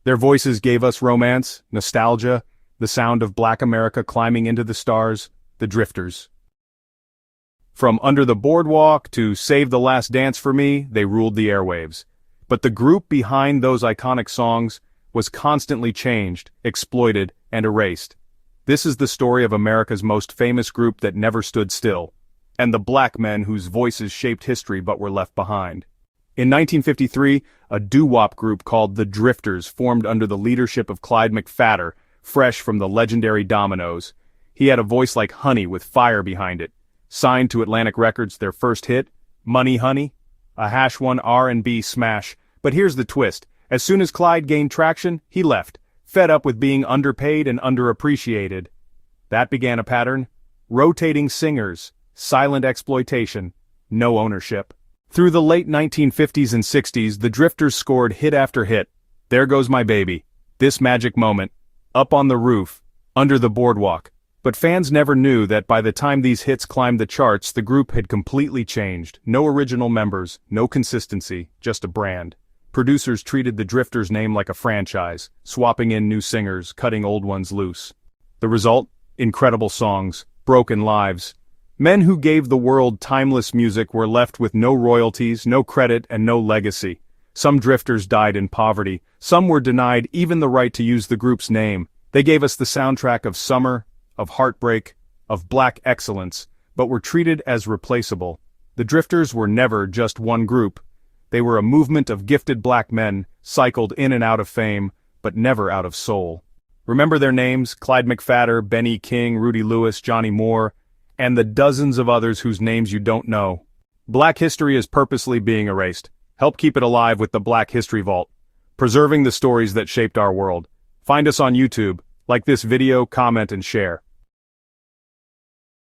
Their voices gave us romance, nostalgia, the sound of Black America climbing into the stars, the Drifters. From Under the Boardwalk to Save the Last Dance for Me, they ruled the airwaves. But the group behind those iconic songs was constantly changed, exploited, and erased. This is the story of America's most famous group that never stood still, and the black men whose voices shaped history but were left behind. In 1953, a doo-wop group called the Drifters formed under the leadership of Clyde McPhatter, fresh from the legendary Dominoes. He had a voice like honey with fire behind it. Signed to Atlantic Records, their first hit, Money Honey, a #1 R&B smash. But here's the twist. As soon as Clyde gained traction, he left, fed up with being underpaid and underappreciated. That began a pattern: rotating singers, silent exploitation, no ownership. Through the late 1950s and 60s, the Drifters scored hit after hit. There Goes My Baby, This Magic Moment, Up on the Roof, Under the Boardwalk. But fans never knew that by the time these hits climbed the charts, the group had completely changed. No original members, no consistency, just a brand. Producers treated the Drifters' name like a franchise, swapping in new singers, cutting old ones loose. The result? Incredible songs, broken lives. Men who gave the world timeless music were left with no royalties, no credit, and no legacy. Some Drifters died in poverty. Some were denied even the right to use the group's name. They gave us the soundtrack of summer, of heartbreak, of black excellence, but were treated as replaceable. The Drifters were never just one group. They were a movement of gifted black men, cycled in and out of fame, but never out of soul. Remember their names: Clyde McPhatter, Benny King, Rudy Lewis, Johnny Moore, and the dozens of others whose names you don't know. Black history is purposely being erased. Help keep it alive with the Black History Vault, preserving the stories that shaped our world. Find us on YouTube, like this video, comment, and share.